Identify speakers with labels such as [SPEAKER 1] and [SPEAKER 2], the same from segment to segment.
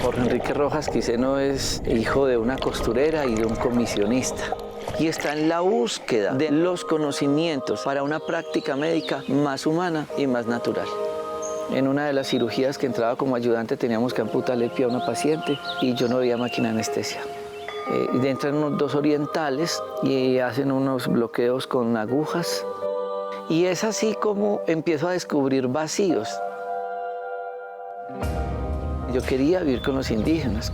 [SPEAKER 1] Jorge Enrique Rojas Quiseno es hijo de una costurera y de un comisionista. Y está en la búsqueda de los conocimientos para una práctica médica más humana y más natural. En una de las cirugías que entraba como ayudante teníamos que amputarle el pie a una paciente y yo no había máquina de anestesia. Entran unos dos orientales y hacen unos bloqueos con agujas. Y es así como empiezo a descubrir vacíos. Yo quería vivir con los indígenas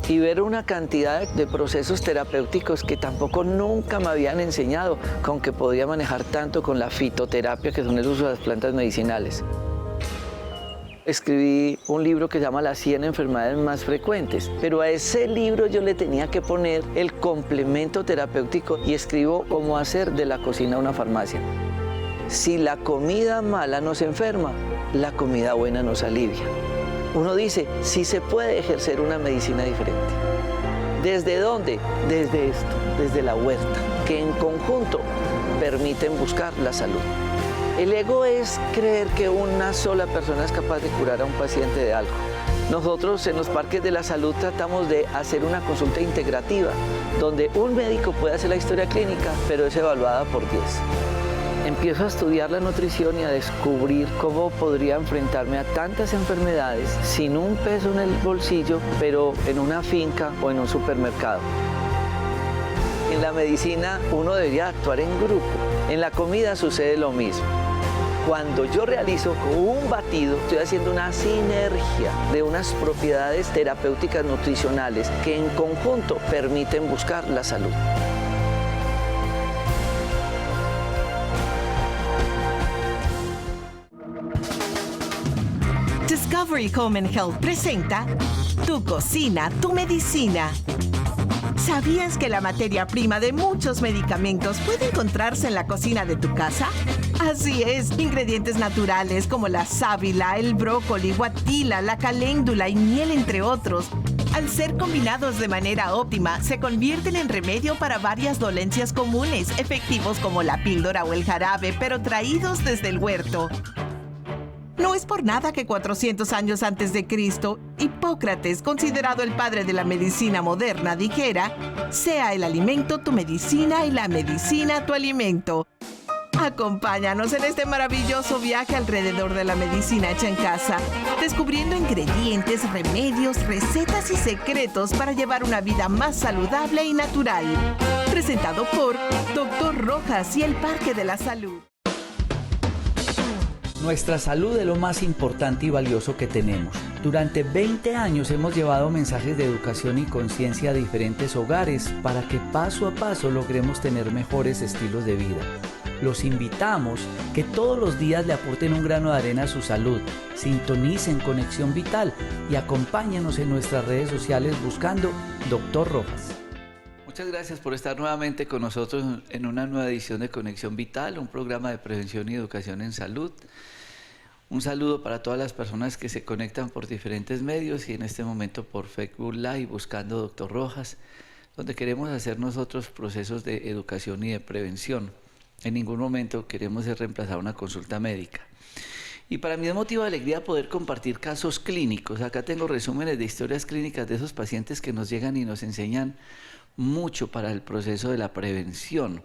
[SPEAKER 1] y ver una cantidad de procesos terapéuticos que tampoco nunca me habían enseñado, con que podía manejar tanto con la fitoterapia, que son el uso de las plantas medicinales. Escribí un libro que se llama Las 100 enfermedades más frecuentes, pero a ese libro yo le tenía que poner el complemento terapéutico y escribo cómo hacer de la cocina una farmacia. Si la comida mala nos enferma, la comida buena nos alivia. Uno dice, sí se puede ejercer una medicina diferente. ¿Desde dónde? Desde esto, desde la huerta, que en conjunto permiten buscar la salud. El ego es creer que una sola persona es capaz de curar a un paciente de algo. Nosotros en los parques de la salud tratamos de hacer una consulta integrativa, donde un médico puede hacer la historia clínica, pero es evaluada por 10. Empiezo a estudiar la nutrición y a descubrir cómo podría enfrentarme a tantas enfermedades sin un peso en el bolsillo, pero en una finca o en un supermercado. En la medicina uno debería actuar en grupo. En la comida sucede lo mismo. Cuando yo realizo un batido, estoy haciendo una sinergia de unas propiedades terapéuticas nutricionales que en conjunto permiten buscar la salud.
[SPEAKER 2] Discovery Home and Health presenta Tu cocina, tu medicina. ¿Sabías que la materia prima de muchos medicamentos puede encontrarse en la cocina de tu casa? Así es, ingredientes naturales como la sábila, el brócoli, guatila, la caléndula y miel, entre otros, al ser combinados de manera óptima, se convierten en remedio para varias dolencias comunes, efectivos como la píldora o el jarabe, pero traídos desde el huerto. No es por nada que 400 años antes de Cristo, Hipócrates, considerado el padre de la medicina moderna, dijera: sea el alimento tu medicina y la medicina tu alimento. Acompáñanos en este maravilloso viaje alrededor de la medicina hecha en casa, descubriendo ingredientes, remedios, recetas y secretos para llevar una vida más saludable y natural. Presentado por Dr. Rojas y el Parque de la Salud.
[SPEAKER 3] Nuestra salud es lo más importante y valioso que tenemos. Durante 20 años hemos llevado mensajes de educación y conciencia a diferentes hogares para que paso a paso logremos tener mejores estilos de vida. Los invitamos que todos los días le aporten un grano de arena a su salud, sintonicen Conexión Vital y acompáñenos en nuestras redes sociales buscando Dr. Rojas.
[SPEAKER 1] Muchas gracias por estar nuevamente con nosotros en una nueva edición de Conexión Vital, un programa de prevención y educación en salud. Un saludo para todas las personas que se conectan por diferentes medios y en este momento por Facebook Live buscando Dr. Rojas, donde queremos hacer nosotros procesos de educación y de prevención. En ningún momento queremos reemplazar una consulta médica. Y para mí es motivo de alegría poder compartir casos clínicos. Acá tengo resúmenes de historias clínicas de esos pacientes que nos llegan y nos enseñan mucho para el proceso de la prevención.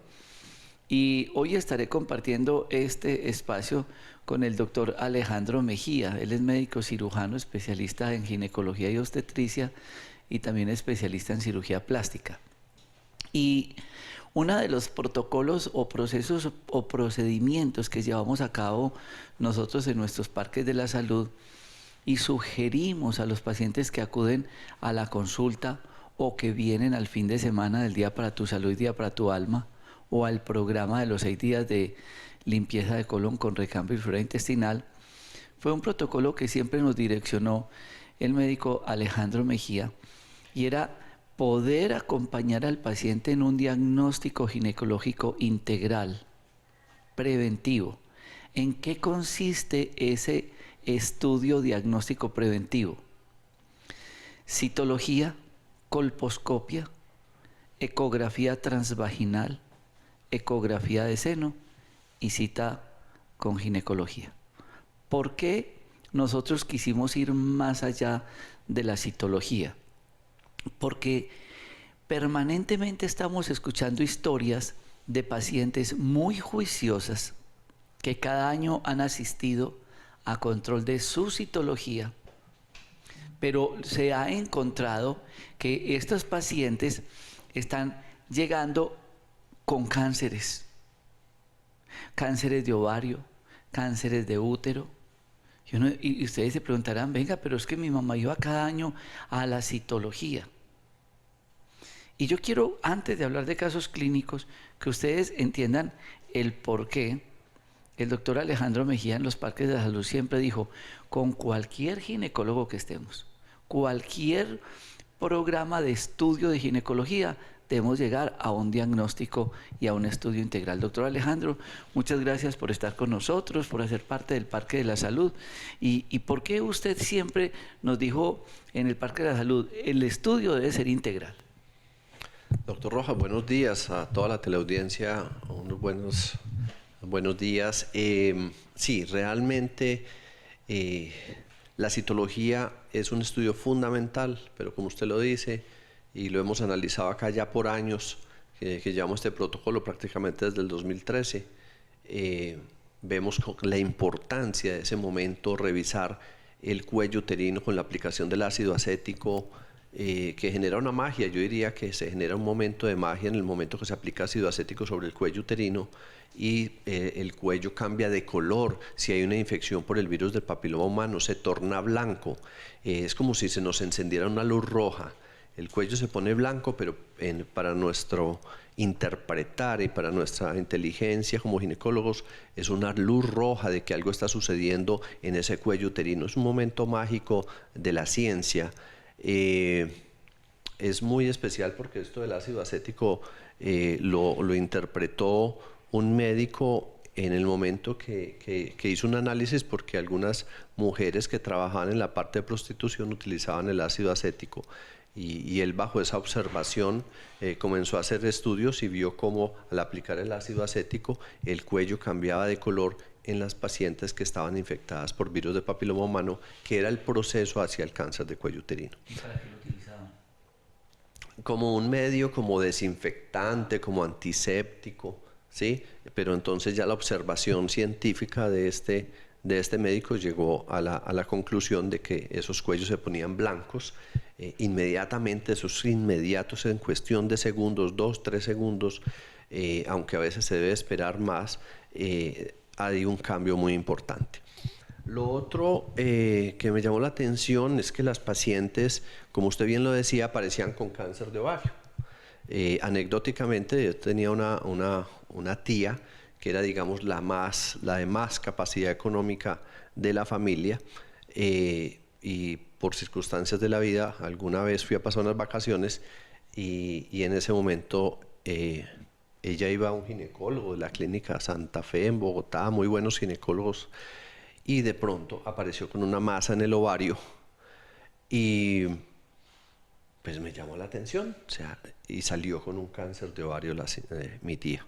[SPEAKER 1] Y hoy estaré compartiendo este espacio con el doctor Alejandro Mejía. Él es médico cirujano, especialista en ginecología y obstetricia y también especialista en cirugía plástica. Y uno de los protocolos o procesos o procedimientos que llevamos a cabo nosotros en nuestros parques de la salud y sugerimos a los pacientes que acuden a la consulta o que vienen al fin de semana del Día para tu Salud y Día para tu Alma o al programa de los 6 días de limpieza de colon con recambio y flora intestinal, fue un protocolo que siempre nos direccionó el médico Alejandro Mejía y era poder acompañar al paciente en un diagnóstico ginecológico integral, preventivo. ¿En qué consiste ese estudio diagnóstico preventivo? Citología, colposcopia, ecografía transvaginal, ecografía de seno y cita con ginecología. ¿Por qué nosotros quisimos ir más allá de la citología, porque permanentemente estamos escuchando historias de pacientes muy juiciosas que cada año han asistido a control de su citología, pero se ha encontrado que estos pacientes están llegando con cánceres de ovario, cánceres de útero. Y ustedes se preguntarán, venga, pero es que mi mamá iba cada año a la citología. Y yo quiero, antes de hablar de casos clínicos, que ustedes entiendan el por qué. El doctor Alejandro Mejía en los Parques de la Salud siempre dijo, con cualquier ginecólogo que estemos, cualquier programa de estudio de ginecología, debemos llegar a un diagnóstico y a un estudio integral. Doctor Alejandro, muchas gracias por estar con nosotros, por hacer parte del Parque de la Salud. ¿Y por qué usted siempre nos dijo en el Parque de la Salud, el estudio debe ser integral?
[SPEAKER 4] Doctor Rojas, buenos días a toda la teleaudiencia, unos buenos días. Sí, realmente la citología es un estudio fundamental, pero como usted lo dice, y lo hemos analizado acá ya por años, que llevamos este protocolo prácticamente desde el 2013, vemos la importancia de ese momento, revisar el cuello uterino con la aplicación del ácido acético, que genera una magia. Yo diría que se genera un momento de magia en el momento que se aplica ácido acético sobre el cuello uterino y el cuello cambia de color. Si hay una infección por el virus del papiloma humano, se torna blanco. Es como si se nos encendiera una luz roja. El cuello se pone blanco, pero para nuestro interpretar y para nuestra inteligencia como ginecólogos es una luz roja de que algo está sucediendo en ese cuello uterino. Es un momento mágico de la ciencia. Es muy especial porque esto del ácido acético lo interpretó un médico en el momento que hizo un análisis, porque algunas mujeres que trabajaban en la parte de prostitución utilizaban el ácido acético. Y él, bajo esa observación, comenzó a hacer estudios y vio cómo al aplicar el ácido acético el cuello cambiaba de color en las pacientes que estaban infectadas por virus de papiloma humano, que era el proceso hacia el cáncer de cuello uterino.
[SPEAKER 1] ¿Y para qué lo utilizaban?
[SPEAKER 4] Como un medio, como desinfectante, como antiséptico, ¿sí? Pero entonces ya la observación científica de este médico llegó a la conclusión de que esos cuellos se ponían blancos inmediatamente, esos inmediatos, en cuestión de segundos, 2, 3 segundos, aunque a veces se debe esperar más, hay un cambio muy importante. Lo otro que me llamó la atención es que las pacientes, como usted bien lo decía, aparecían con cáncer de ovario. Anecdóticamente, yo tenía una tía que era, digamos, la de más capacidad económica de la familia, y por circunstancias de la vida, alguna vez fui a pasar unas vacaciones y en ese momento ella iba a un ginecólogo de la clínica Santa Fe en Bogotá, muy buenos ginecólogos, y de pronto apareció con una masa en el ovario y pues me llamó la atención, o sea, y salió con un cáncer de ovario mi tía.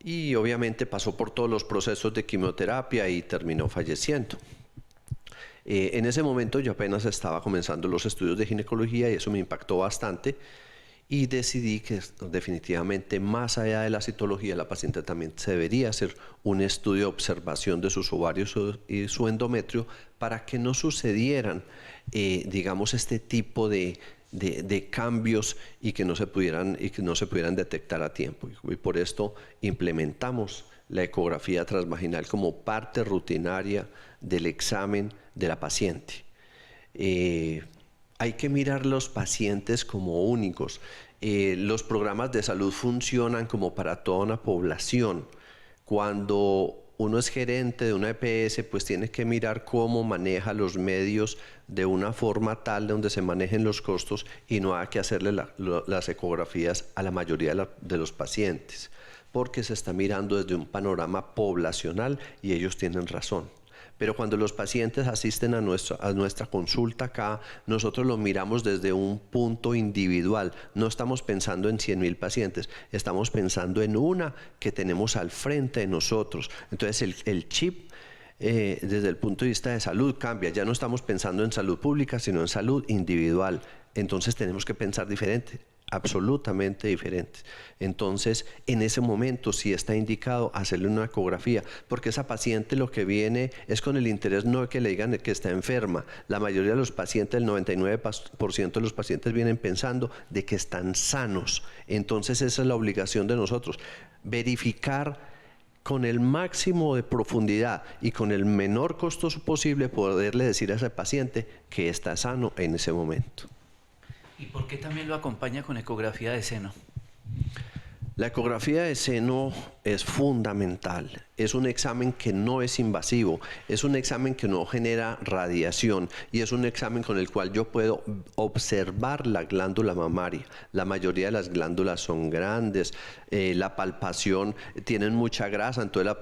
[SPEAKER 4] Y obviamente pasó por todos los procesos de quimioterapia y terminó falleciendo. En ese momento yo apenas estaba comenzando los estudios de ginecología y eso me impactó bastante, y decidí que definitivamente, más allá de la citología, la paciente también se debería hacer un estudio de observación de sus ovarios y su endometrio para que no sucedieran, digamos, este tipo de cambios y que no se pudieran detectar a tiempo. Y por esto implementamos la ecografía transvaginal como parte rutinaria del examen de la paciente. Hay que mirar los pacientes como únicos. Los programas de salud funcionan como para toda una población. Cuando uno es gerente de una EPS, pues tiene que mirar cómo maneja los medios de una forma tal donde se manejen los costos y no hay que hacerle las ecografías a la mayoría de los pacientes, porque se está mirando desde un panorama poblacional y ellos tienen razón. Pero cuando los pacientes asisten a nuestra consulta acá, nosotros lo miramos desde un punto individual. No estamos pensando en 100.000 pacientes, estamos pensando en una que tenemos al frente de nosotros. Entonces el chip desde el punto de vista de salud cambia. Ya no estamos pensando en salud pública, sino en salud individual. Entonces tenemos que pensar diferente, absolutamente diferente. Entonces, en ese momento sí está indicado hacerle una ecografía, porque esa paciente lo que viene es con el interés no de que le digan que está enferma. La mayoría de los pacientes, el 99% de los pacientes vienen pensando de que están sanos. Entonces, esa es la obligación de nosotros, verificar con el máximo de profundidad y con el menor costo posible, poderle decir a ese paciente que está sano en ese momento.
[SPEAKER 1] ¿Y por qué también lo acompaña con ecografía de seno?
[SPEAKER 4] La ecografía de seno es fundamental. Es un examen que no es invasivo, es un examen que no genera radiación y es un examen con el cual yo puedo observar la glándula mamaria. La mayoría de las glándulas son grandes, la palpación, tienen mucha grasa, entonces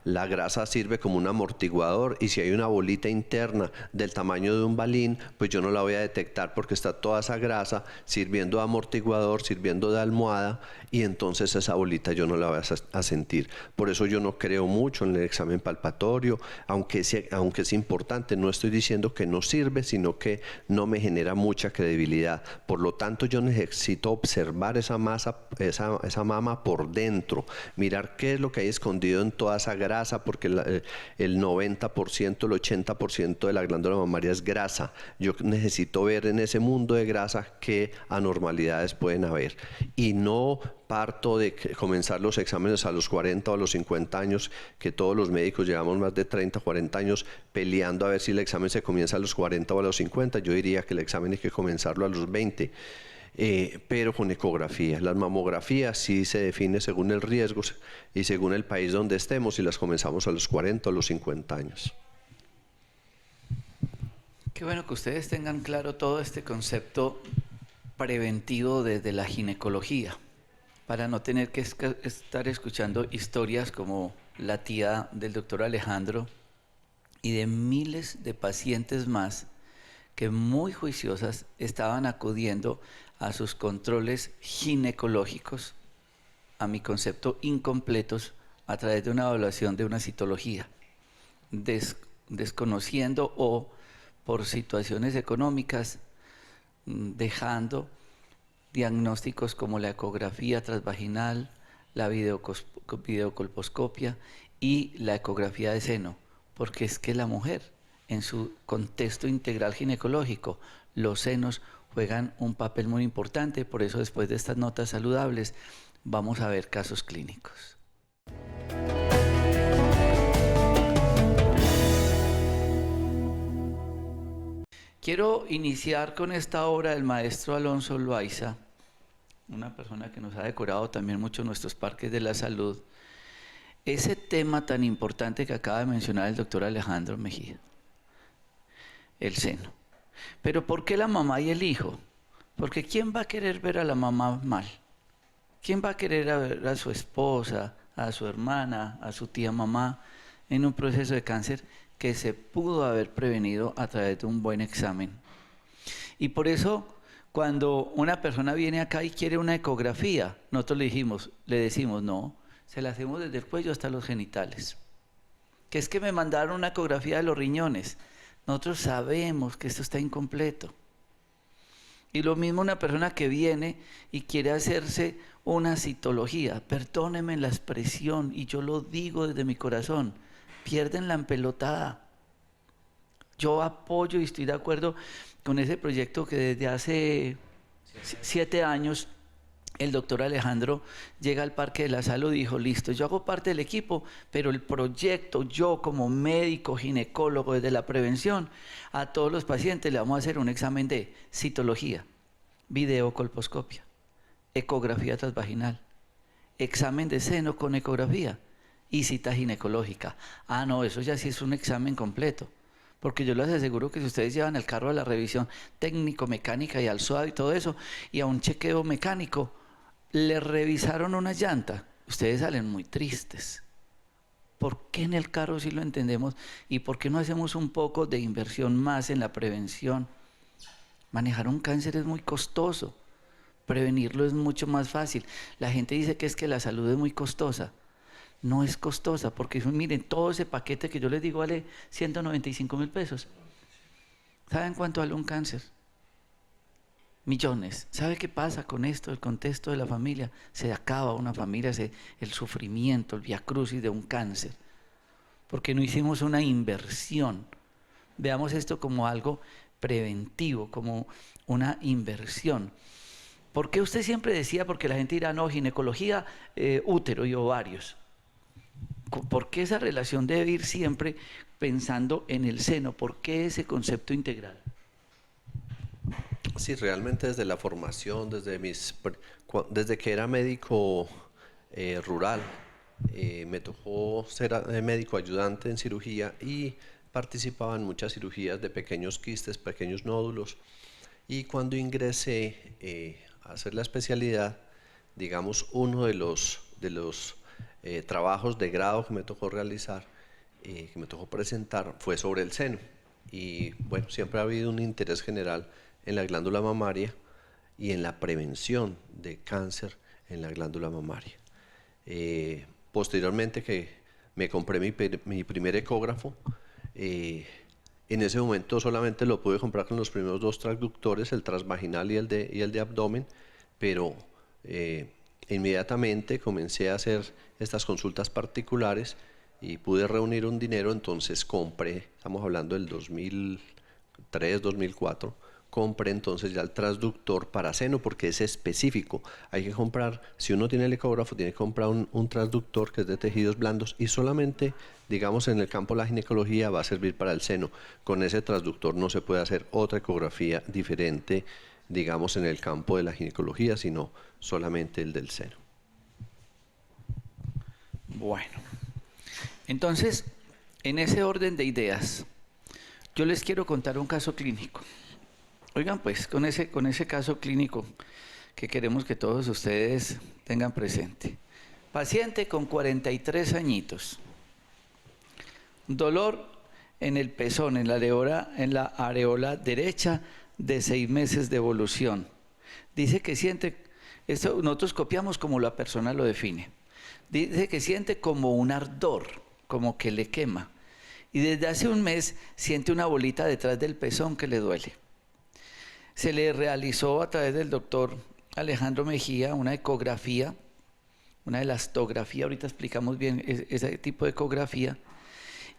[SPEAKER 4] la grasa sirve como un amortiguador, y si hay una bolita interna del tamaño de un balín, pues yo no la voy a detectar porque está toda esa grasa sirviendo de amortiguador, sirviendo de almohada, y entonces esa bolita yo no la voy a sentir. Por eso yo no creo mucho en el examen palpatorio, aunque es importante. No estoy diciendo que no sirve, sino que no me genera mucha credibilidad. Por lo tanto, yo necesito observar esa mama por dentro, mirar qué es lo que hay escondido en toda esa grasa, porque el 90%, el 80% de la glándula mamaria es grasa. Yo necesito ver en ese mundo de grasa qué anormalidades pueden haber, y no parto de comenzar los exámenes a los 40 o a los 50 años, que todos los médicos llevamos más de 30 o 40 años peleando a ver si el examen se comienza a los 40 o a los 50. Yo diría que el examen hay que comenzarlo a los 20, pero con ecografía. Las mamografías sí se define según el riesgo y según el país donde estemos, y las comenzamos a los 40 o a los 50 años.
[SPEAKER 1] Qué bueno que ustedes tengan claro todo este concepto preventivo desde la ginecología, para no tener que estar escuchando historias como la tía del doctor Alejandro y de miles de pacientes más que muy juiciosas estaban acudiendo a sus controles ginecológicos, a mi concepto incompletos, a través de una evaluación de una citología, desconociendo o por situaciones económicas dejando diagnósticos como la ecografía transvaginal, la videocolposcopia y la ecografía de seno, porque es que la mujer, en su contexto integral ginecológico, los senos juegan un papel muy importante. Por eso, después de estas notas saludables, vamos a ver casos clínicos. Quiero iniciar con esta obra del maestro Alonso Loaiza, una persona que nos ha decorado también mucho nuestros parques de la salud, ese tema tan importante que acaba de mencionar el doctor Alejandro Mejía, el seno. Pero ¿por qué la mamá y el hijo? Porque ¿quién va a querer ver a la mamá mal? ¿Quién va a querer ver a su esposa, a su hermana, a su tía mamá en un proceso de cáncer que se pudo haber prevenido a través de un buen examen? Y por eso, cuando una persona viene acá y quiere una ecografía, nosotros le decimos, no, se la hacemos desde el cuello hasta los genitales. Que es que me mandaron una ecografía de los riñones. Nosotros sabemos que esto está incompleto. Y lo mismo una persona que viene y quiere hacerse una citología. Perdónenme la expresión, y yo lo digo desde mi corazón, pierden la empelotada. Yo apoyo y estoy de acuerdo con ese proyecto que desde hace 7 años el doctor Alejandro llega al Parque de la Salud y dijo, listo, yo hago parte del equipo, pero el proyecto, yo como médico ginecólogo desde la prevención, a todos los pacientes le vamos a hacer un examen de citología, videocolposcopia, ecografía transvaginal, examen de seno con ecografía y cita ginecológica. Ah, no, eso ya sí es un examen completo. Porque yo les aseguro que si ustedes llevan el carro a la revisión técnico-mecánica y al SOA y todo eso, y a un chequeo mecánico, le revisaron una llanta, ustedes salen muy tristes. ¿Por qué en el carro sí lo entendemos? ¿Y por qué no hacemos un poco de inversión más en la prevención? Manejar un cáncer es muy costoso, prevenirlo es mucho más fácil. La gente dice que es que la salud es muy costosa. no es costosa, porque miren, todo ese paquete que yo les digo vale 195.000 pesos. ¿Saben cuánto vale un cáncer? Millones. ¿Sabe qué pasa con esto? El contexto de la familia. Se acaba una familia, el sufrimiento, el viacrucis de un cáncer. Porque no hicimos una inversión. Veamos esto como algo preventivo, como una inversión. ¿Por qué usted siempre decía? Porque la gente dirá, no, ginecología, útero y ovarios. ¿Por qué esa relación debe ir siempre pensando en el seno? ¿Por qué ese concepto integral?
[SPEAKER 4] Sí, realmente desde la formación, desde que era médico rural, me tocó ser médico ayudante en cirugía y participaba en muchas cirugías de pequeños quistes, pequeños nódulos. Y cuando ingresé a hacer la especialidad, digamos, uno de los trabajos de grado que me tocó realizar, que me tocó presentar, fue sobre el seno. Y bueno, siempre ha habido un interés general en la glándula mamaria y en la prevención de cáncer en la glándula mamaria. Posteriormente que me compré mi primer ecógrafo, en ese momento solamente lo pude comprar con los primeros 2 transductores, el transvaginal y el de abdomen, pero inmediatamente comencé a hacer estas consultas particulares y pude reunir un dinero, entonces compré, estamos hablando del 2003, 2004, compré entonces ya el transductor para seno porque es específico. Hay que comprar, si uno tiene el ecógrafo, tiene que comprar un transductor que es de tejidos blandos y solamente, digamos, en el campo de la ginecología va a servir para el seno. Con ese transductor no se puede hacer otra ecografía diferente, digamos, en el campo de la ginecología, sino solamente el del seno.
[SPEAKER 1] Bueno, entonces, en ese orden de ideas, yo les quiero contar un caso clínico. Oigan, pues, con ese caso clínico que queremos que todos ustedes tengan presente. Paciente con 43 añitos. Dolor en el pezón, en la areola derecha de 6 meses de evolución. Dice que siente, esto nosotros copiamos como la persona lo define. Dice que siente como un ardor, como que le quema. Y desde hace un mes siente una bolita detrás del pezón que le duele. Se le realizó a través del doctor Alejandro Mejía una ecografía, una elastografía, ahorita explicamos bien ese tipo de ecografía,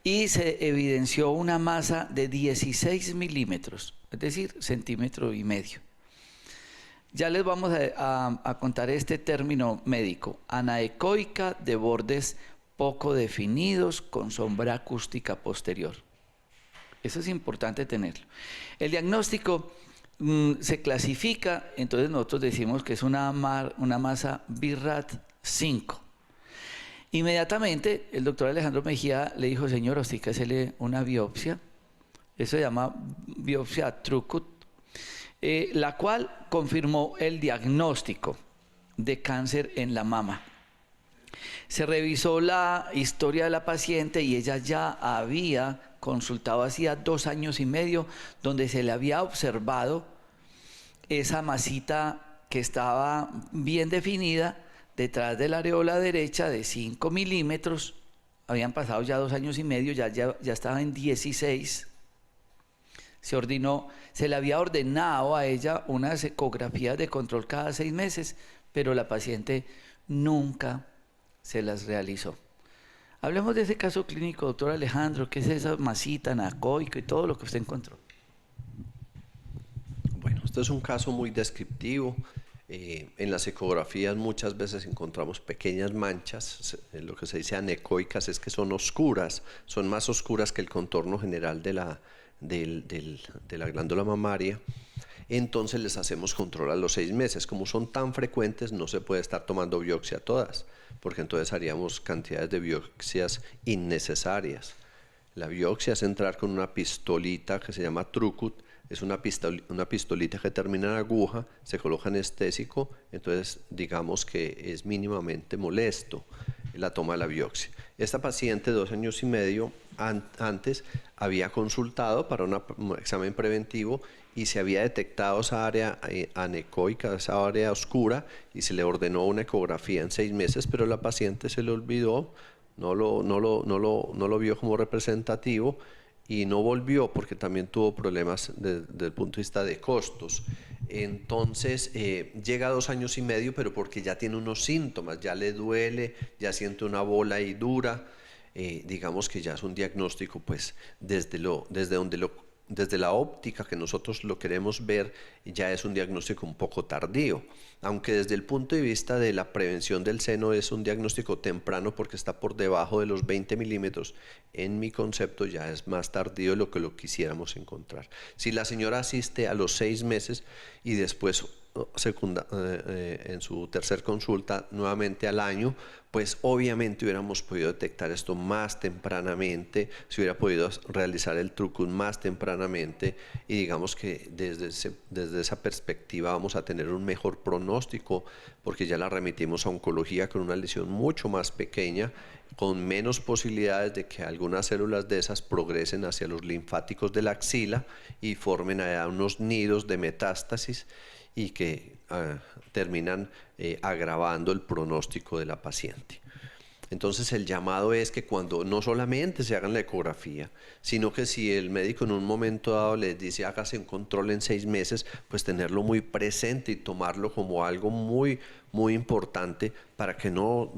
[SPEAKER 1] y se evidenció una masa de 16 milímetros, es decir, 1,5 centímetros. Ya les vamos a contar este término médico, anaecoica de bordes poco definidos con sombra acústica posterior. Eso es importante tenerlo. El diagnóstico se clasifica, entonces nosotros decimos que es una masa BIRAT 5. Inmediatamente el doctor Alejandro Mejía le dijo, señor, usted hay que hacerle una biopsia, eso se llama biopsia Trucut, la cual confirmó el diagnóstico de cáncer en la mama. Se revisó la historia de la paciente y ella ya había consultado hacía 2 años y medio, donde se le había observado esa masita que estaba bien definida detrás de la areola derecha de 5 milímetros. Habían pasado ya 2 años y medio, ya estaba en 16. Se le había ordenado a ella unas ecografías de control cada 6 meses, pero la paciente nunca se las realizó. Hablemos de ese caso clínico, doctor Alejandro, ¿qué es esa masita anacoica y todo lo que usted encontró?
[SPEAKER 4] Bueno, este es un caso muy descriptivo. En las ecografías muchas veces encontramos pequeñas manchas, lo que se dice anecoicas es que son oscuras, son más oscuras que el contorno general de la glándula mamaria. Entonces les hacemos control a los 6 meses. Como son tan frecuentes, no se puede estar tomando biopsia todas, porque entonces haríamos cantidades de biopsias innecesarias. La biopsia es entrar con una pistolita que se llama Trucut, es una pistolita que termina en aguja, se coloca anestésico, entonces digamos que es mínimamente molesto la toma de la biopsia. Esta paciente 2 años y medio antes había consultado para un examen preventivo y se había detectado esa área anecoica, esa área oscura, y se le ordenó una ecografía en 6 meses, pero la paciente se le olvidó no lo vio como representativo y no volvió porque también tuvo problemas desde el punto de vista de costos. Entonces llega a 2 años y medio, pero porque ya tiene unos síntomas, ya le duele, ya siente una bola ahí dura, digamos que ya es un diagnóstico pues desde la óptica que nosotros lo queremos ver, ya es un diagnóstico un poco tardío, aunque desde el punto de vista de la prevención del seno es un diagnóstico temprano porque está por debajo de los 20 milímetros, en mi concepto ya es más tardío de lo que lo quisiéramos encontrar. Si la señora asiste a los 6 meses y después en su tercer consulta nuevamente al año, pues obviamente hubiéramos podido detectar esto más tempranamente, se hubiera podido realizar el TrueCut más tempranamente y digamos que desde esa perspectiva vamos a tener un mejor pronóstico porque ya la remitimos a oncología con una lesión mucho más pequeña, con menos posibilidades de que algunas células de esas progresen hacia los linfáticos de la axila y formen allá unos nidos de metástasis y que terminan agravando el pronóstico de la paciente. Entonces el llamado es que cuando no solamente se hagan la ecografía, sino que si el médico en un momento dado les dice hágase un control en 6 meses, pues tenerlo muy presente y tomarlo como algo muy importante para que no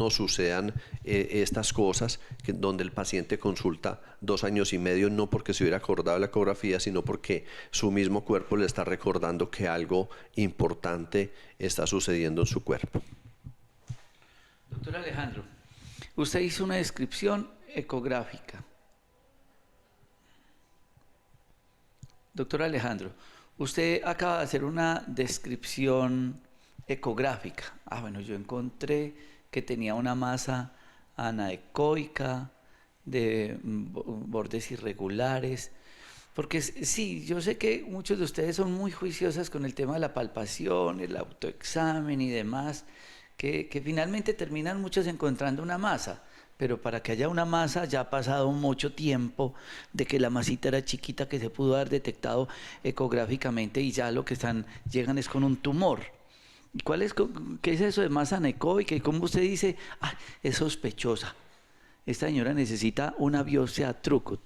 [SPEAKER 4] sucedan estas cosas donde el paciente consulta 2 años y medio no porque se hubiera acordado la ecografía, sino porque su mismo cuerpo le está recordando que algo importante está sucediendo en su cuerpo.
[SPEAKER 1] Doctor Alejandro, usted hizo una descripción ecográfica. Doctor Alejandro, usted acaba de hacer una descripción ecográfica. Bueno, yo encontré que tenía una masa anaecoica de bordes irregulares. Porque sí, yo sé que muchos de ustedes son muy juiciosas con el tema de la palpación, el autoexamen y demás, que finalmente terminan muchos encontrando una masa, pero para que haya una masa ya ha pasado mucho tiempo de que la masita era chiquita que se pudo haber detectado ecográficamente y ya lo que llegan es con un tumor. ¿Y qué es eso de masa anecoica? Y como usted dice, es sospechosa. Esta señora necesita una biopsia TrueCut.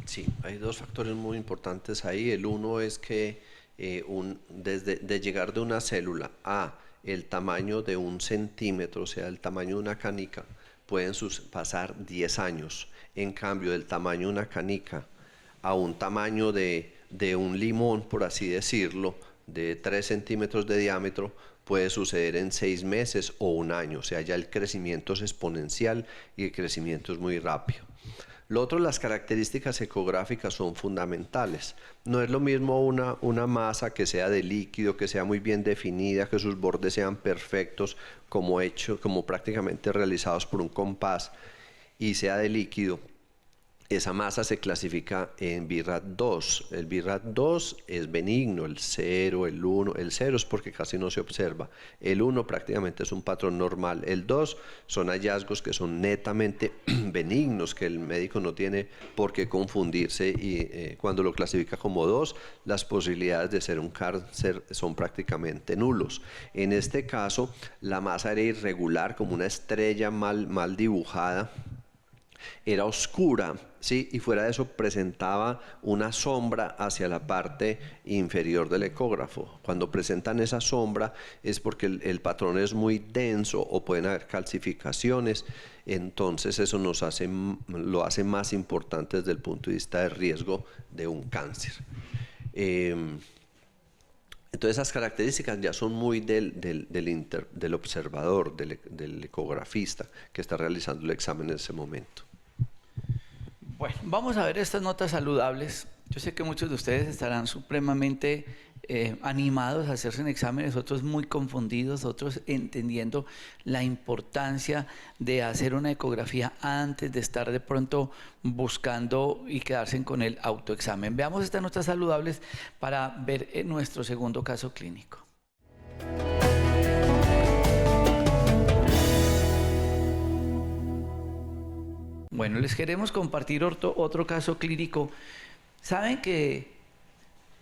[SPEAKER 4] Sí, hay 2 factores muy importantes ahí. El uno es que de llegar de una célula a el tamaño de 1 centímetro, o sea, el tamaño de una canica, pueden pasar 10 años. En cambio, del tamaño de una canica a un tamaño de un limón, por así decirlo, de 3 centímetros de diámetro, puede suceder en 6 meses o 1 año. O sea, ya el crecimiento es exponencial y el crecimiento es muy rápido. Lo otro, las características ecográficas son fundamentales. No es lo mismo una masa que sea de líquido, que sea muy bien definida, que sus bordes sean perfectos, como prácticamente realizados por un compás, y sea de líquido. Esa masa se clasifica en BIRAT2. El BIRAT2 es benigno, el 0, el 1. El 0 es porque casi no se observa. El 1 prácticamente es un patrón normal. El 2 son hallazgos que son netamente benignos, que el médico no tiene por qué confundirse y cuando lo clasifica como 2, las posibilidades de ser un cáncer son prácticamente nulos. En este caso, la masa era irregular, como una estrella mal dibujada. Era oscura, ¿sí? Y fuera de eso presentaba una sombra hacia la parte inferior del ecógrafo. Cuando presentan esa sombra es porque el patrón es muy denso o pueden haber calcificaciones, entonces eso lo hace más importante desde el punto de vista de riesgo de un cáncer. Entonces esas características ya son muy del observador, del ecografista que está realizando el examen en ese momento.
[SPEAKER 1] Bueno, vamos a ver estas notas saludables. Yo sé que muchos de ustedes estarán supremamente animados a hacerse en exámenes, otros muy confundidos, otros entendiendo la importancia de hacer una ecografía antes de estar de pronto buscando y quedarse con el autoexamen. Veamos estas notas saludables para ver nuestro segundo caso clínico. Bueno, les queremos compartir otro caso clínico. Saben que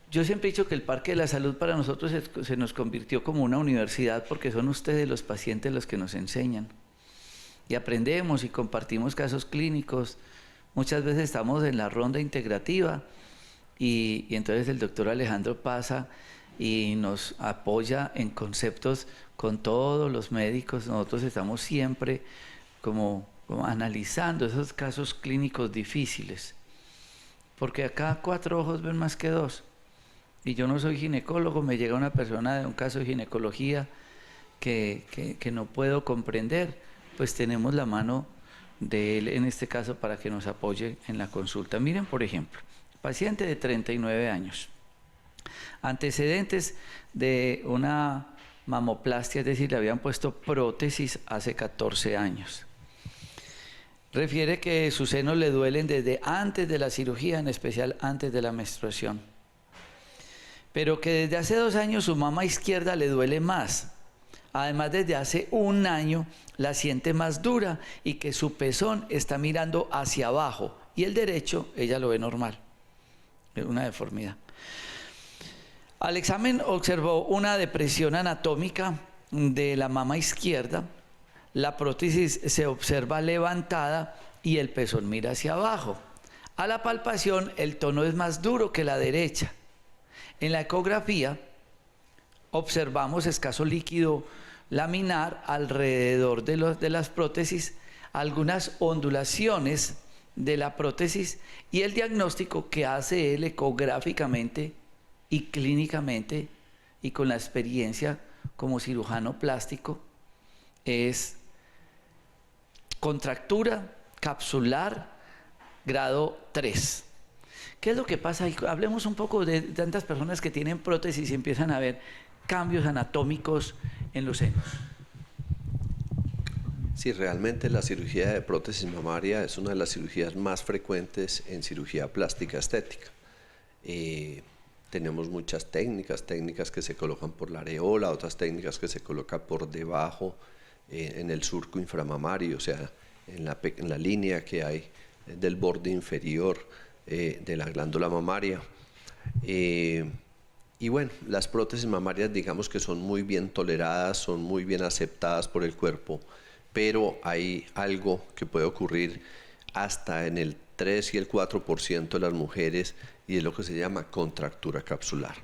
[SPEAKER 1] yo siempre he dicho que el Parque de la Salud para nosotros se nos convirtió como una universidad porque son ustedes los pacientes los que nos enseñan. y aprendemos y compartimos casos clínicos. Muchas veces estamos en la ronda integrativa y entonces el doctor Alejandro pasa y nos apoya en conceptos con todos los médicos. Nosotros estamos siempre como analizando esos casos clínicos difíciles, porque acá 4 ojos ven más que 2. Y yo no soy ginecólogo, me llega una persona de un caso de ginecología que no puedo comprender, pues tenemos la mano de él en este caso para que nos apoye en la consulta. Miren, por ejemplo, paciente de 39 años, antecedentes de una mamoplastia, es decir, le habían puesto prótesis hace 14 años. Refiere que sus senos le duelen desde antes de la cirugía, en especial antes de la menstruación, pero que desde hace 2 años su mama izquierda le duele más. Además, desde hace 1 año la siente más dura y que su pezón está mirando hacia abajo y el derecho ella lo ve normal. Es una deformidad. Al examen observó una depresión anatómica de la mama izquierda, la prótesis se observa levantada y el pezón mira hacia abajo. A la palpación el tono es más duro que la derecha. En la ecografía observamos escaso líquido laminar alrededor de las prótesis, algunas ondulaciones de la prótesis y el diagnóstico que hace él ecográficamente y clínicamente y con la experiencia como cirujano plástico es contractura capsular grado 3. ¿Qué es lo que pasa? Hablemos un poco de tantas personas que tienen prótesis y empiezan a ver cambios anatómicos en los senos.
[SPEAKER 4] Sí, realmente la cirugía de prótesis mamaria es una de las cirugías más frecuentes en cirugía plástica estética. Tenemos muchas técnicas que se colocan por la areola, otras técnicas que se colocan por debajo, en el surco inframamario, o sea, en la línea que hay del borde inferior de la glándula mamaria. Y bueno, las prótesis mamarias digamos que son muy bien toleradas, son muy bien aceptadas por el cuerpo, pero hay algo que puede ocurrir hasta en el 3 y el 4% de las mujeres y es lo que se llama contractura capsular.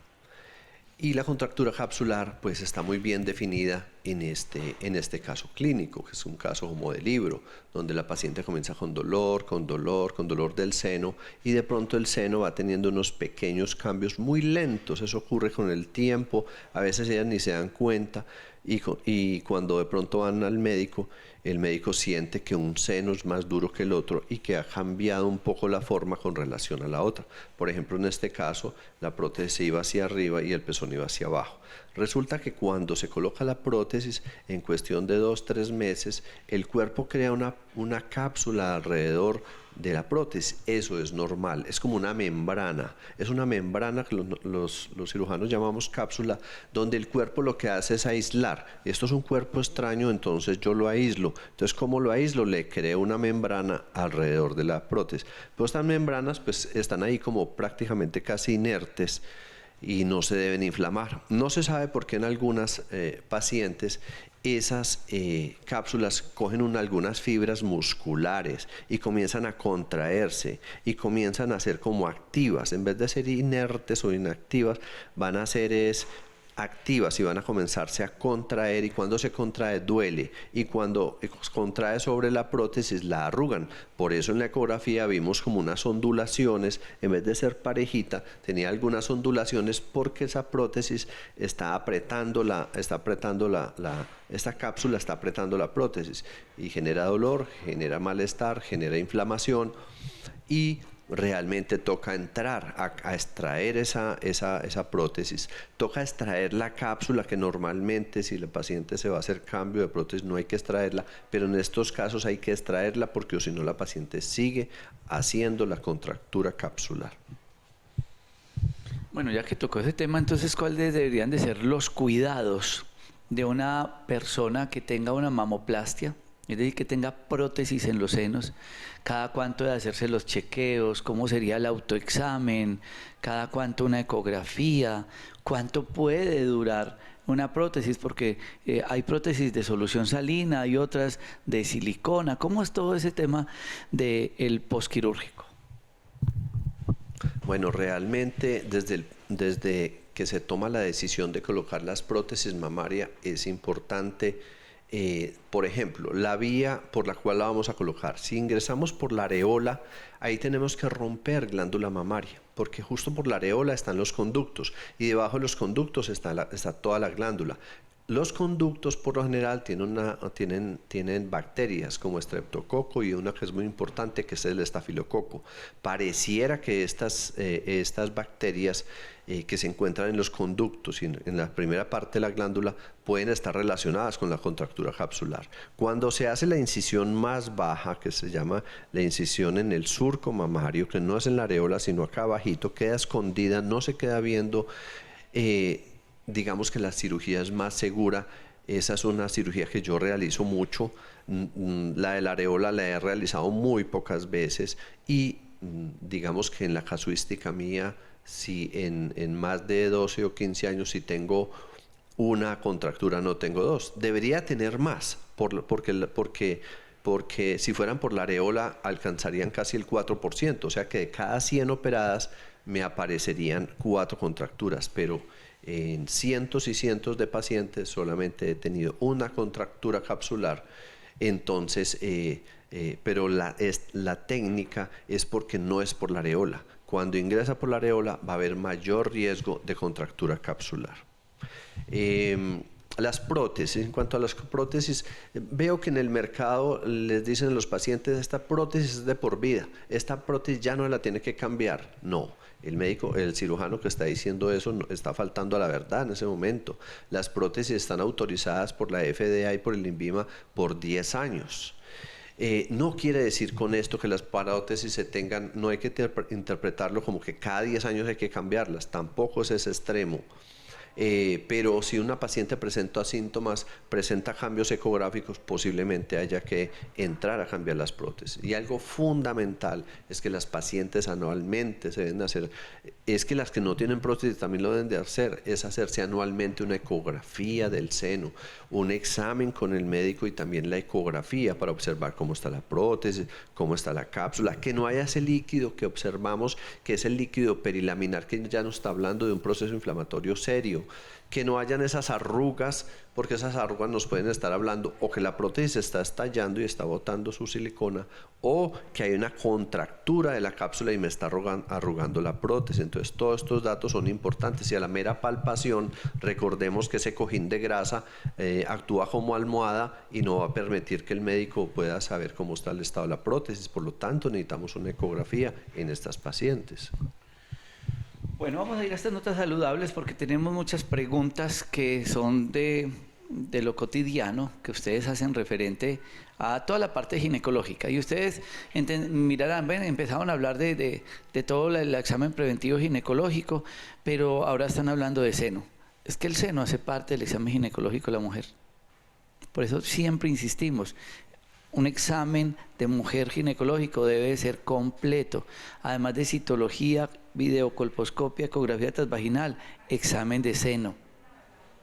[SPEAKER 4] Y la contractura capsular pues está muy bien definida en este caso clínico, que es un caso como de libro, donde la paciente comienza con dolor del seno y de pronto el seno va teniendo unos pequeños cambios muy lentos. Eso ocurre con el tiempo, a veces ellas ni se dan cuenta y cuando de pronto van al médico, el médico siente que un seno es más duro que el otro y que ha cambiado un poco la forma con relación a la otra. Por ejemplo, en este caso, la prótesis iba hacia arriba y el pezón iba hacia abajo. Resulta que cuando se coloca la prótesis, en cuestión de 2-3 meses, el cuerpo crea una cápsula alrededor de la prótesis. Eso es normal, es como una membrana. Es una membrana que los cirujanos llamamos cápsula, donde el cuerpo lo que hace es aislar. Esto es un cuerpo extraño, entonces yo lo aíslo. Entonces, ¿cómo lo aíslo? Le creo una membrana alrededor de la prótesis. Pero estas membranas pues están ahí como prácticamente casi inertes y no se deben inflamar. No se sabe por qué en algunas pacientes esas cápsulas cogen algunas fibras musculares y comienzan a contraerse y comienzan a ser como activas. En vez de ser inertes o inactivas, van a ser activas y van a comenzarse a contraer y cuando se contrae duele y cuando contrae sobre la prótesis la arrugan. Por eso en la ecografía vimos como unas ondulaciones, en vez de ser parejita tenía algunas ondulaciones porque esa prótesis esta cápsula está apretando la prótesis y genera dolor, genera malestar, genera inflamación y realmente toca entrar a extraer esa prótesis, toca extraer la cápsula que normalmente si el paciente se va a hacer cambio de prótesis no hay que extraerla, pero en estos casos hay que extraerla porque si no la paciente sigue haciendo la contractura capsular.
[SPEAKER 1] Bueno, ya que tocó ese tema, entonces ¿cuáles deberían de ser los cuidados de una persona que tenga una mamoplastia? Es decir, que tenga prótesis en los senos, cada cuánto de hacerse los chequeos, cómo sería el autoexamen, cada cuánto una ecografía, cuánto puede durar una prótesis? Porque hay prótesis de solución salina, hay otras de silicona. ¿Cómo es todo ese tema del posquirúrgico?
[SPEAKER 4] Bueno, realmente desde que se toma la decisión de colocar las prótesis mamarias es importante, por ejemplo, la vía por la cual la vamos a colocar. Si ingresamos por la areola, ahí tenemos que romper glándula mamaria, porque justo por la areola están los conductos y debajo de los conductos está toda la glándula. Los conductos por lo general tienen bacterias como estreptococo y una que es muy importante que es el estafilococo. Pareciera que estas bacterias que se encuentran en los conductos y en la primera parte de la glándula pueden estar relacionadas con la contractura capsular. Cuando se hace la incisión más baja, que se llama la incisión en el surco mamario, que no es en la areola sino acá abajito, queda escondida, no se queda viendo. Digamos que la cirugía es más segura. Esa es una cirugía que yo realizo mucho. La de la areola la he realizado muy pocas veces y digamos que en la casuística mía, si en más de 12 o 15 años, si tengo una contractura, no tengo dos. Debería tener más, porque si fueran por la areola alcanzarían casi el 4%, o sea que de cada 100 operadas me aparecerían 4 contracturas, pero en cientos y cientos de pacientes solamente he tenido una contractura capsular. Entonces, pero la técnica es porque no es por la areola. Cuando ingresa por la areola va a haber mayor riesgo de contractura capsular. Las prótesis, en cuanto a las prótesis, veo que en el mercado les dicen a los pacientes: esta prótesis es de por vida, esta prótesis ya no la tiene que cambiar. No, el médico, el cirujano que está diciendo eso está faltando a la verdad en ese momento. Las prótesis están autorizadas por la FDA y por el INVIMA por 10 años. No quiere decir con esto que las prótesis no hay que interpretarlo como que cada 10 años hay que cambiarlas, tampoco es ese extremo. Pero si una paciente presenta síntomas, presenta cambios ecográficos, posiblemente haya que entrar a cambiar las prótesis. Y algo fundamental es que las pacientes anualmente se deben hacer, es que las que no tienen prótesis también lo deben de hacer, es hacerse anualmente una ecografía del seno, un examen con el médico y también la ecografía para observar cómo está la prótesis, cómo está la cápsula, que no haya ese líquido que observamos, que es el líquido perilaminar, que ya nos está hablando de un proceso inflamatorio serio, que no hayan esas arrugas, porque esas arrugas nos pueden estar hablando o que la prótesis está estallando y está botando su silicona, o que hay una contractura de la cápsula y me está arrugando la prótesis. Entonces todos estos datos son importantes y a la mera palpación recordemos que ese cojín de grasa actúa como almohada y no va a permitir que el médico pueda saber cómo está el estado de la prótesis. Por lo tanto, necesitamos una ecografía en estas pacientes.
[SPEAKER 1] Bueno, vamos a ir a estas notas saludables porque tenemos muchas preguntas que son de lo cotidiano, que ustedes hacen referente a toda la parte ginecológica. Y ustedes mirarán, ven, empezaron a hablar de todo el examen preventivo ginecológico, pero ahora están hablando de seno. Es que el seno hace parte del examen ginecológico de la mujer. Por eso siempre insistimos. Un examen de mujer ginecológico debe ser completo, además de citología, videocolposcopia, ecografía transvaginal, examen de seno.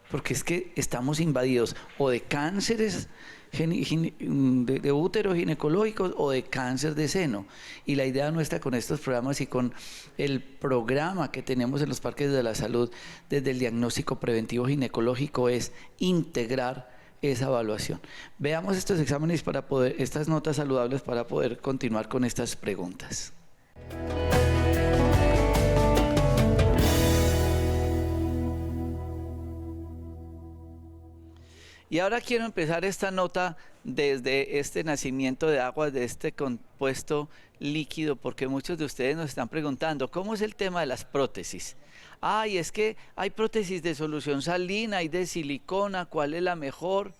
[SPEAKER 1] Porque es que estamos invadidos o de cánceres de útero ginecológicos o de cáncer de seno. Y la idea nuestra con estos programas y con el programa que tenemos en los parques de la salud desde el diagnóstico preventivo ginecológico es integrar esa evaluación. Veamos estos exámenes estas notas saludables para poder continuar con estas preguntas. Y ahora quiero empezar esta nota desde este nacimiento de agua, de este compuesto líquido, porque muchos de ustedes nos están preguntando, ¿cómo es el tema de las prótesis? Ay, es que hay prótesis de solución salina, hay de silicona, ¿cuál es la mejor?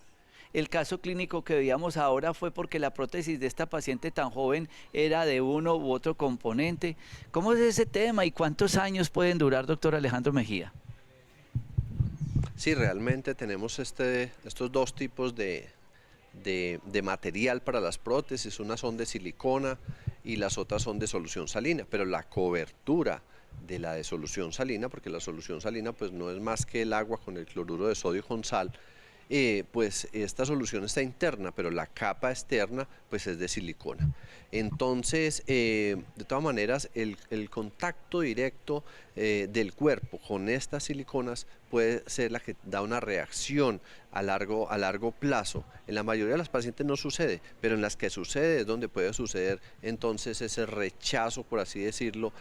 [SPEAKER 1] El caso clínico que veíamos ahora fue porque la prótesis de esta paciente tan joven era de uno u otro componente. ¿Cómo es ese tema y cuántos años pueden durar, doctor Alejandro Mejía?
[SPEAKER 4] Sí, realmente tenemos estos dos tipos de material para las prótesis. Unas son de silicona y las otras son de solución salina, pero la cobertura de la de solución salina, porque la solución salina pues no es más que el agua con el cloruro de sodio con sal. Pues esta solución está interna, pero la capa externa pues es de silicona. Entonces, de todas maneras, el contacto directo del cuerpo con estas siliconas puede ser la que da una reacción a largo plazo. En la mayoría de las pacientes no sucede, pero en las que sucede es donde puede suceder entonces ese rechazo, por así decirlo,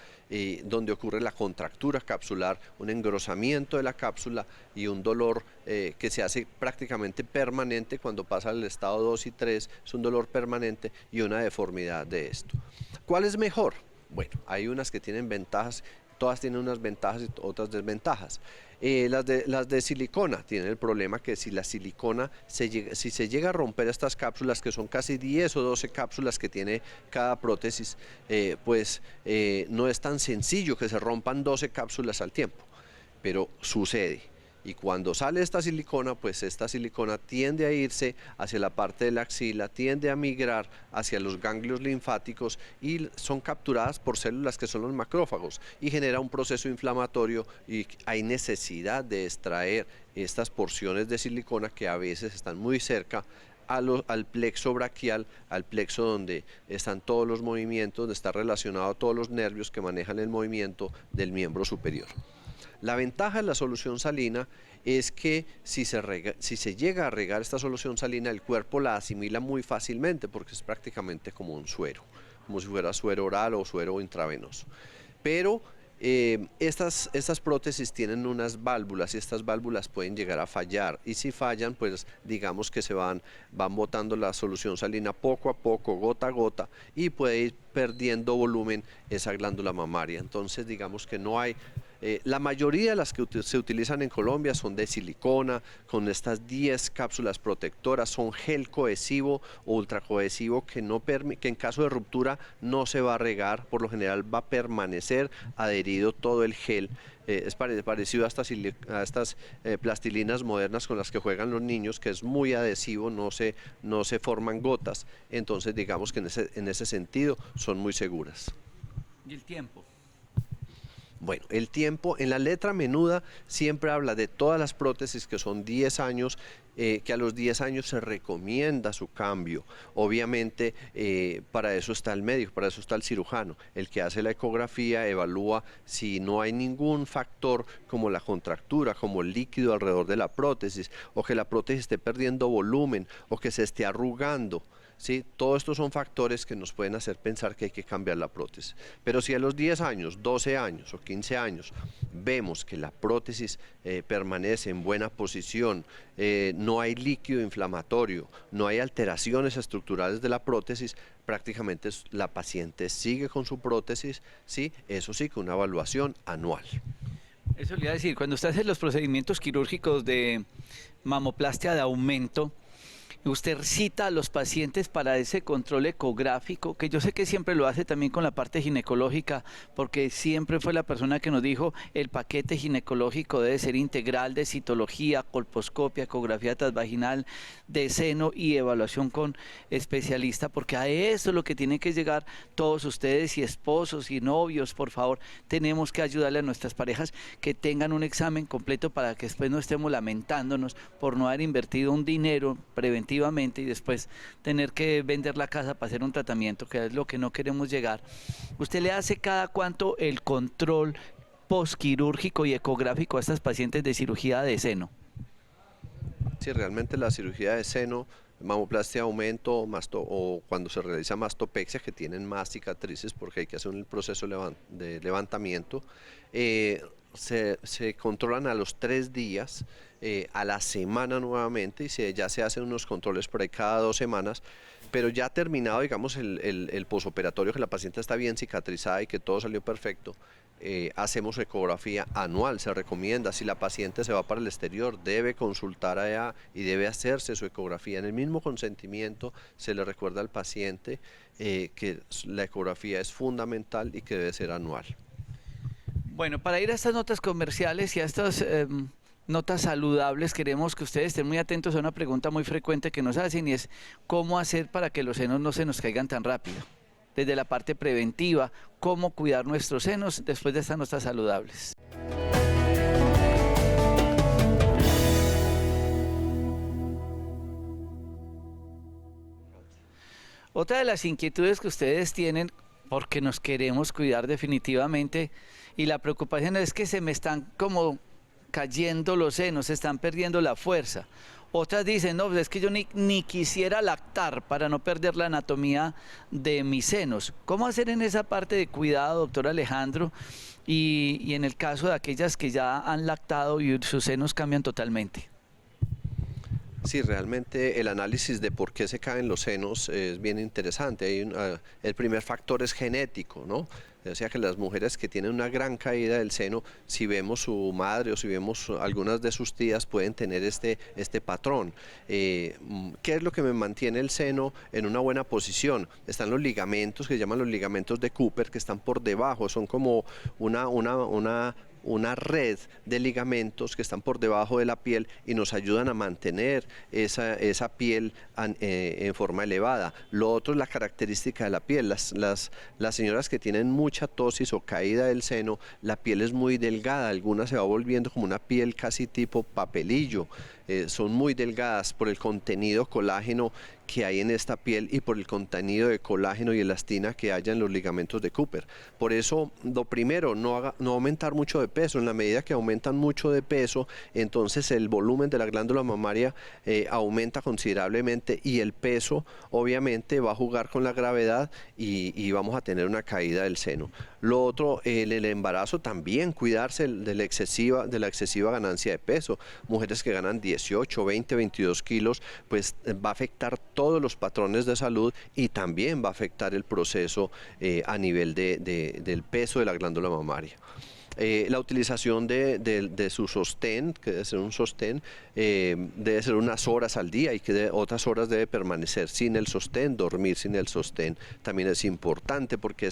[SPEAKER 4] donde ocurre la contractura capsular, un engrosamiento de la cápsula y un dolor que se hace prácticamente permanente cuando pasa al estado 2 y 3, es un dolor permanente y una deformidad de esto. ¿Cuál es mejor? Bueno, hay unas que tienen ventajas, todas tienen unas ventajas y otras desventajas. Las de silicona tienen el problema que si la silicona, si se llega a romper estas cápsulas, que son casi 10 o 12 cápsulas que tiene cada prótesis, no es tan sencillo que se rompan 12 cápsulas al tiempo, pero sucede. Y cuando sale esta silicona, pues esta silicona tiende a irse hacia la parte de la axila, tiende a migrar hacia los ganglios linfáticos y son capturadas por células que son los macrófagos y genera un proceso inflamatorio y hay necesidad de extraer estas porciones de silicona que a veces están muy cerca al plexo braquial, al plexo donde están todos los movimientos, donde está relacionado todos los nervios que manejan el movimiento del miembro superior. La ventaja de la solución salina es que si se llega a regar esta solución salina, el cuerpo la asimila muy fácilmente porque es prácticamente como un suero, como si fuera suero oral o suero intravenoso. Pero estas prótesis tienen unas válvulas y estas válvulas pueden llegar a fallar y si fallan pues digamos que van botando la solución salina poco a poco, gota a gota y puede ir perdiendo volumen esa glándula mamaria. Entonces digamos que no hay... la mayoría de las que se utilizan en Colombia son de silicona, con estas 10 cápsulas protectoras, son gel cohesivo o ultracohesivo que en caso de ruptura no se va a regar, por lo general va a permanecer adherido todo el gel. Es parecido a estas plastilinas modernas con las que juegan los niños, que es muy adhesivo, no se forman gotas, entonces digamos que en ese sentido son muy seguras.
[SPEAKER 1] ¿Y el tiempo?
[SPEAKER 4] Bueno, el tiempo, en la letra menuda siempre habla de todas las prótesis que son 10 años, que a los 10 años se recomienda su cambio. Obviamente para eso está el médico, para eso está el cirujano, el que hace la ecografía, evalúa si no hay ningún factor como la contractura, como el líquido alrededor de la prótesis, o que la prótesis esté perdiendo volumen, o que se esté arrugando. ¿Sí? Todos estos son factores que nos pueden hacer pensar que hay que cambiar la prótesis. Pero si a los 10 años, 12 años o 15 años vemos que la prótesis permanece en buena posición, no hay líquido inflamatorio, no hay alteraciones estructurales de la prótesis, prácticamente la paciente sigue con su prótesis, ¿sí? Eso sí, con una evaluación anual.
[SPEAKER 1] Eso le iba a decir, cuando usted hace los procedimientos quirúrgicos de mamoplastia de aumento, usted cita a los pacientes para ese control ecográfico, que yo sé que siempre lo hace también con la parte ginecológica, porque siempre fue la persona que nos dijo el paquete ginecológico debe ser integral de citología, colposcopia, ecografía transvaginal, de seno y evaluación con especialista, porque a eso es lo que tienen que llegar todos ustedes y esposos y novios, por favor, tenemos que ayudarle a nuestras parejas que tengan un examen completo para que después no estemos lamentándonos por no haber invertido un dinero preventivo y después tener que vender la casa para hacer un tratamiento, que es lo que no queremos llegar. ¿Usted le hace cada cuánto el control postquirúrgico y ecográfico a estas pacientes de cirugía de seno?
[SPEAKER 4] Sí, realmente la cirugía de seno, mamoplastia aumento o cuando se realiza mastopexia, que tienen más cicatrices porque hay que hacer un proceso de levantamiento, se controlan a los 3 días, a la semana nuevamente, y ya se hacen unos controles por ahí cada 2 semanas, pero ya terminado, digamos, el posoperatorio, que la paciente está bien cicatrizada y que todo salió perfecto, hacemos ecografía anual. Se recomienda, si la paciente se va para el exterior, debe consultar allá y debe hacerse su ecografía. En el mismo consentimiento se le recuerda al paciente que la ecografía es fundamental y que debe ser anual.
[SPEAKER 1] Bueno, para ir a estas notas comerciales y a estas notas saludables, queremos que ustedes estén muy atentos a una pregunta muy frecuente que nos hacen, y es ¿cómo hacer para que los senos no se nos caigan tan rápido? desde la parte preventiva, cómo cuidar nuestros senos después de estas notas saludables. Otra de las inquietudes que ustedes tienen, porque nos queremos cuidar definitivamente, y la preocupación es que se me están como cayendo los senos, se están perdiendo la fuerza. Otras dicen, no, pues es que yo ni quisiera lactar para no perder la anatomía de mis senos. ¿Cómo hacer en esa parte de cuidado, doctor Alejandro? Y en el caso de aquellas que ya han lactado y sus senos cambian totalmente.
[SPEAKER 4] Sí, realmente el análisis de por qué se caen los senos es bien interesante. El primer factor es genético, ¿no? O sea que las mujeres que tienen una gran caída del seno, si vemos su madre o si vemos algunas de sus tías, pueden tener este patrón. ¿Qué es lo que me mantiene el seno en una buena posición? Están los ligamentos, que se llaman los ligamentos de Cooper, que están por debajo, son como una red de ligamentos que están por debajo de la piel y nos ayudan a mantener esa piel en forma elevada. Lo otro es la característica de la piel. Las señoras que tienen mucha tosis o caída del seno, la piel es muy delgada, algunas se va volviendo como una piel casi tipo papelillo. Son muy delgadas por el contenido colágeno que hay en esta piel y por el contenido de colágeno y elastina que haya en los ligamentos de Cooper. Por eso, lo primero, no aumentar mucho de peso. En la medida que aumentan mucho de peso, entonces el volumen de la glándula mamaria aumenta considerablemente y el peso obviamente va a jugar con la gravedad y vamos a tener una caída del seno. Lo otro, el embarazo también, cuidarse de la excesiva ganancia de peso. Mujeres que ganan 18, 20, 22 kilos, pues va a afectar todos los patrones de salud y también va a afectar el proceso a nivel del peso de la glándula mamaria. La utilización de su sostén, que debe ser un sostén, debe ser unas horas al día y que otras horas debe permanecer sin el sostén, dormir sin el sostén. También es importante porque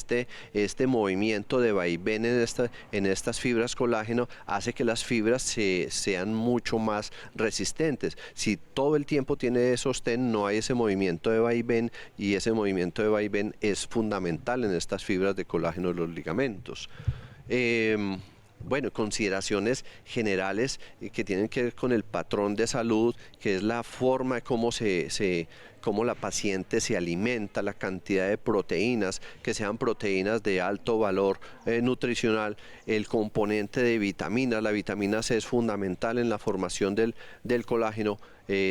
[SPEAKER 4] este movimiento de vaivén en estas fibras colágeno hace que las fibras sean mucho más resistentes. Si todo el tiempo tiene sostén, no hay ese movimiento de vaivén y ese movimiento de vaivén es fundamental en estas fibras de colágeno de los ligamentos. Bueno, consideraciones generales que tienen que ver con el patrón de salud, que es la forma de cómo la paciente se alimenta, la cantidad de proteínas, que sean proteínas de alto valor nutricional, el componente de vitaminas. La vitamina C es fundamental en la formación del colágeno,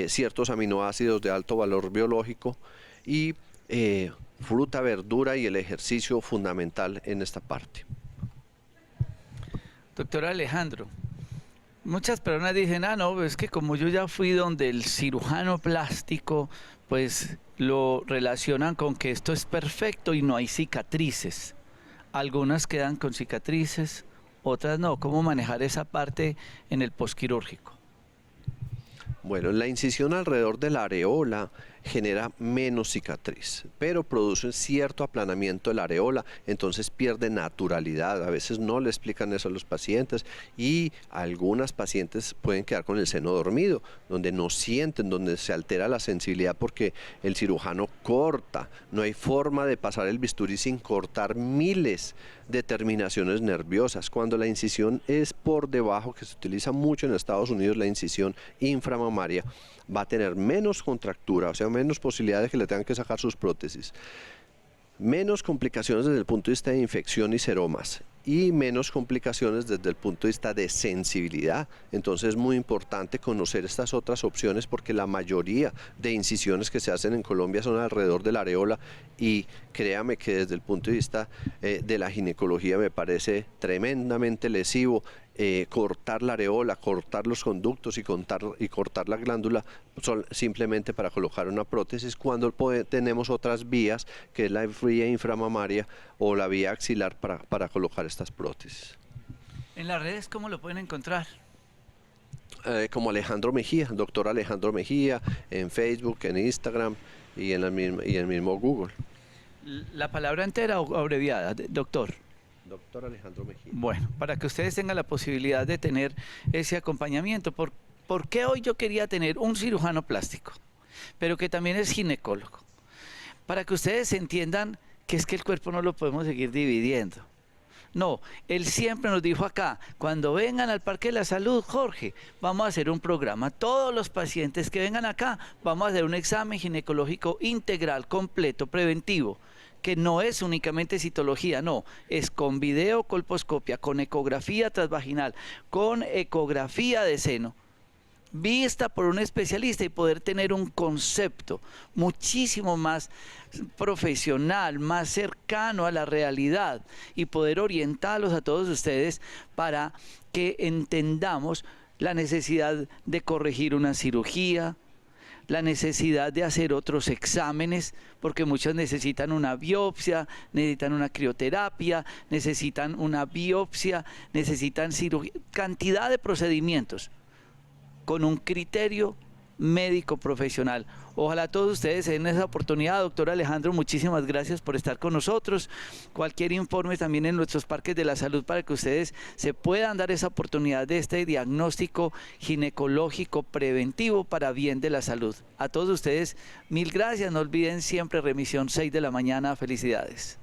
[SPEAKER 4] ciertos aminoácidos de alto valor biológico y fruta, verdura y el ejercicio fundamental en esta parte.
[SPEAKER 1] Doctor Alejandro, muchas personas dicen, no, es que como yo ya fui donde el cirujano plástico, pues lo relacionan con que esto es perfecto y no hay cicatrices. Algunas quedan con cicatrices, otras no. ¿Cómo manejar esa parte en el posquirúrgico?
[SPEAKER 4] Bueno, la incisión alrededor de la areola genera menos cicatriz, pero produce un cierto aplanamiento de la areola, entonces pierde naturalidad. A veces no le explican eso a los pacientes y algunas pacientes pueden quedar con el seno dormido, donde no sienten, donde se altera la sensibilidad porque el cirujano corta. No hay forma de pasar el bisturí sin cortar miles de terminaciones nerviosas. Cuando la incisión es por debajo, que se utiliza mucho en Estados Unidos, la incisión inframamaria, va a tener menos contractura, o sea, menos posibilidad de que le tengan que sacar sus prótesis, menos complicaciones desde el punto de vista de infección y seromas y menos complicaciones desde el punto de vista de sensibilidad. Entonces es muy importante conocer estas otras opciones porque la mayoría de incisiones que se hacen en Colombia son alrededor de la areola y créame que desde el punto de vista de la ginecología me parece tremendamente lesivo cortar la areola, cortar los conductos y cortar la glándula simplemente para colocar una prótesis cuando tenemos otras vías que es la vía inframamaria o la vía axilar para colocar estas prótesis.
[SPEAKER 1] ¿En las redes cómo lo pueden encontrar?
[SPEAKER 4] Como Alejandro Mejía, doctor Alejandro Mejía, en Facebook, en Instagram y en el mismo Google.
[SPEAKER 1] ¿La palabra entera o abreviada, doctor?
[SPEAKER 4] Doctor Alejandro Mejía.
[SPEAKER 1] Bueno, para que ustedes tengan la posibilidad de tener ese acompañamiento, ¿por qué hoy yo quería tener un cirujano plástico, pero que también es ginecólogo? Para que ustedes entiendan que es que el cuerpo no lo podemos seguir dividiendo. No, él siempre nos dijo acá, cuando vengan al Parque de la Salud, Jorge, vamos a hacer un programa. Todos los pacientes que vengan acá, vamos a hacer un examen ginecológico integral, completo, preventivo, que no es únicamente citología, no, es con videocolposcopia, con ecografía transvaginal, con ecografía de seno, vista por un especialista y poder tener un concepto muchísimo más profesional, más cercano a la realidad y poder orientarlos a todos ustedes para que entendamos la necesidad de corregir una cirugía, la necesidad de hacer otros exámenes, porque muchos necesitan una biopsia, necesitan una crioterapia, necesitan una biopsia, necesitan cirugía, cantidad de procedimientos con un criterio médico profesional. Ojalá todos ustedes se den esa oportunidad. Doctor Alejandro, muchísimas gracias por estar con nosotros. Cualquier informe también en nuestros parques de la salud para que ustedes se puedan dar esa oportunidad de este diagnóstico ginecológico preventivo para bien de la salud. A todos ustedes, mil gracias. No olviden siempre remisión 6 de la mañana. Felicidades.